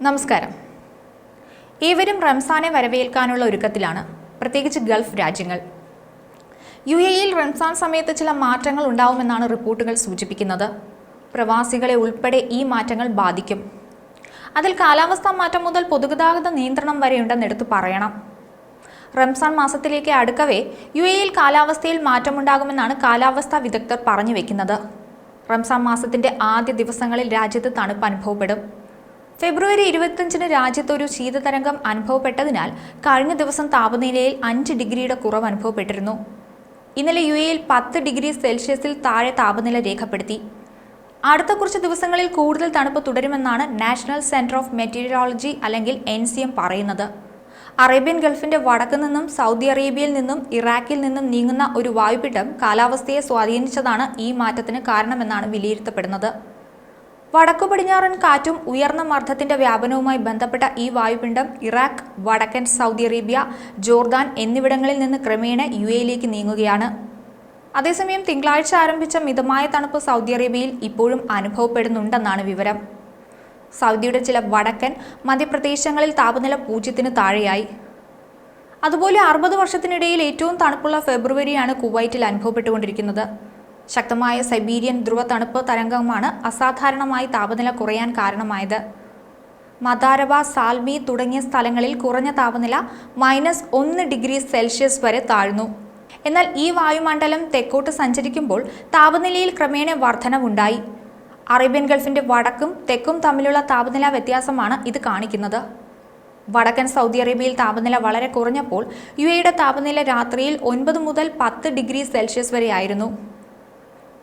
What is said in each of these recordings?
നമസ്കാരം. ഏവരും റംസാനെ വരവേൽക്കാനുള്ള ഒരുക്കത്തിലാണ്, പ്രത്യേകിച്ച് ഗൾഫ് രാജ്യങ്ങൾ. യുഎഇയിൽ റംസാൻ സമയത്ത് ചില മാറ്റങ്ങൾ ഉണ്ടാവുമെന്നാണ് റിപ്പോർട്ടുകൾ സൂചിപ്പിക്കുന്നത്. പ്രവാസികളെ ഉൾപ്പെടെ ഈ മാറ്റങ്ങൾ ബാധിക്കും. അതിൽ കാലാവസ്ഥാ മാറ്റം മുതൽ പൊതുഗതാഗത നിയന്ത്രണം വരെയുണ്ടെന്ന് എടുത്തു പറയണം. റംസാൻ മാസത്തിലേക്ക് അടുക്കവേ യുഎഇയിൽ കാലാവസ്ഥയിൽ മാറ്റമുണ്ടാകുമെന്നാണ് കാലാവസ്ഥാ വിദഗ്ധർ പറഞ്ഞു വെക്കുന്നത്. റംസാൻ മാസത്തിന്റെ ആദ്യ ദിവസങ്ങളിൽ രാജ്യത്ത് തണുപ്പ് അനുഭവപ്പെടും. ഫെബ്രുവരി 25-ന് രാജ്യത്ത് ഒരു ശീതതരംഗം അനുഭവപ്പെട്ടതിനാൽ കഴിഞ്ഞ ദിവസം താപനിലയിൽ 5 ഡിഗ്രിയുടെ കുറവ് അനുഭവപ്പെട്ടിരുന്നു. ഇന്നലെ യുഎഇയിൽ 10 ഡിഗ്രി സെൽഷ്യസിൽ താഴെ താപനില രേഖപ്പെടുത്തി. അടുത്ത കുറച്ച് ദിവസങ്ങളിൽ കൂടുതൽ തണുപ്പ് തുടരുമെന്നാണ് നാഷണൽ സെന്റർ ഓഫ് മെറ്റീരിയോളജി അല്ലെങ്കിൽ NCM പറയുന്നത്. അറേബ്യൻ ഗൾഫിന്റെ വടക്ക് നിന്നും സൗദി അറേബ്യയിൽ നിന്നും ഇറാഖിൽ നിന്നും നീങ്ങുന്ന ഒരു വായുപിണ്ഡം കാലാവസ്ഥയെ സ്വാധീനിച്ചതാണ് ഈ മാറ്റത്തിന് കാരണമെന്നാണ് വിലയിരുത്തപ്പെടുന്നത്. വടക്കു പടിഞ്ഞാറൻ കാറ്റും ഉയർന്ന മർദ്ദത്തിന്റെ വ്യാപനവുമായി ബന്ധപ്പെട്ട ഈ വായുപിണ്ഡം ഇറാഖ്, വടക്കൻ സൗദി അറേബ്യ, ജോർദാൻ എന്നിവിടങ്ങളിൽ നിന്ന് ക്രമേണ യുഎഇയിലേക്ക് നീങ്ങുകയാണ്. അതേസമയം തിങ്കളാഴ്ച ആരംഭിച്ച മിതമായ തണുപ്പ് സൗദി അറേബ്യയിൽ ഇപ്പോഴും അനുഭവപ്പെടുന്നുണ്ടെന്നാണ് വിവരം. സൗദിയുടെ ചില വടക്കൻ മധ്യപ്രദേശങ്ങളിൽ താപനില 0-ന് താഴെയായി. അതുപോലെ 60 വർഷത്തിനിടയിൽ ഏറ്റവും തണുപ്പുള്ള ഫെബ്രുവരിയാണ് കുവൈറ്റിൽ അനുഭവപ്പെട്ടുകൊണ്ടിരിക്കുന്നത്. ശക്തമായ സൈബീരിയൻ ധ്രുവ തണുപ്പ് തരംഗമാണ് അസാധാരണമായി താപനില കുറയാൻ കാരണമായത്. മദാരബ, സാൽമി തുടങ്ങിയ സ്ഥലങ്ങളിൽ കുറഞ്ഞ താപനില -1 ഡിഗ്രി സെൽഷ്യസ് വരെ താഴ്ന്നു. എന്നാൽ ഈ വായുമണ്ഡലം തെക്കോട്ട് സഞ്ചരിക്കുമ്പോൾ താപനിലയിൽ ക്രമേണ വർധനവുണ്ടായി. അറേബ്യൻ ഗൾഫിന്റെ വടക്കും തെക്കും തമ്മിലുള്ള താപനില വ്യത്യാസമാണ് ഇത് കാണിക്കുന്നത്. വടക്കൻ സൗദി അറേബ്യയിൽ താപനില വളരെ കുറഞ്ഞപ്പോൾ യുഎഇയുടെ താപനില രാത്രിയിൽ 9 മുതൽ 10 ഡിഗ്രി സെൽഷ്യസ് വരെയായിരുന്നു.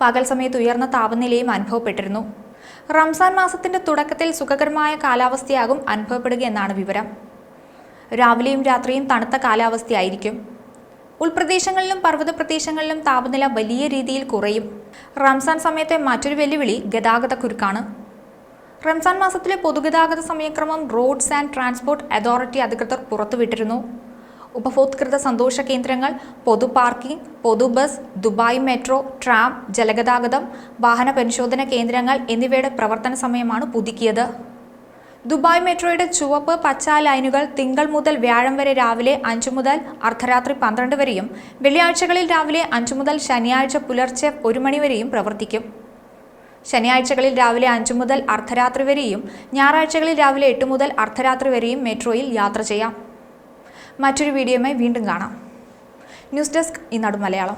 പകൽ സമയത്ത് ഉയർന്ന താപനിലയും അനുഭവപ്പെട്ടിരുന്നു. റംസാൻ മാസത്തിന്റെ തുടക്കത്തിൽ സുഖകരമായ കാലാവസ്ഥയാകും അനുഭവപ്പെടുക എന്നാണ് വിവരം. രാവിലെയും രാത്രിയും തണുത്ത കാലാവസ്ഥയായിരിക്കും. ഉൾപ്രദേശങ്ങളിലും പർവ്വത പ്രദേശങ്ങളിലും താപനില വലിയ രീതിയിൽ കുറയും. റംസാൻ സമയത്തെ മറ്റൊരു വെല്ലുവിളി ഗതാഗതക്കുരുക്കാണ്. റംസാൻ മാസത്തിലെ പൊതുഗതാഗത സമയക്രമം റോഡ്സ് ആൻഡ് ട്രാൻസ്പോർട്ട് അതോറിറ്റി അധികൃതർ പുറത്തുവിട്ടിരുന്നു. ഉപഭോക്തൃ സന്തോഷ കേന്ദ്രങ്ങൾ, പൊതു പാർക്കിംഗ്, പൊതു ബസ്, ദുബായ് മെട്രോ, ട്രാം, ജലഗതാഗതം, വാഹന പരിശോധന കേന്ദ്രങ്ങൾ എന്നിവയുടെ പ്രവർത്തന സമയമാണ് പുതുക്കിയത്. ദുബായ് മെട്രോയുടെ ചുവപ്പ്, പച്ച ലൈനുകൾ തിങ്കൾ മുതൽ വ്യാഴം വരെ രാവിലെ 5 മുതൽ അർദ്ധരാത്രി 12 വരെയും വെള്ളിയാഴ്ചകളിൽ രാവിലെ 5 മുതൽ ശനിയാഴ്ച പുലർച്ചെ 1 മണി വരെയും പ്രവർത്തിക്കും. ശനിയാഴ്ചകളിൽ രാവിലെ 5 മുതൽ അർദ്ധരാത്രി വരെയും ഞായറാഴ്ചകളിൽ രാവിലെ 8 മുതൽ അർദ്ധരാത്രി വരെയും മെട്രോയിൽ യാത്ര ചെയ്യാം. മറ്റൊരു വീഡിയോയുമായി വീണ്ടും കാണാം. ന്യൂസ് ഡെസ്ക്, ഈനാട് മലയാളം.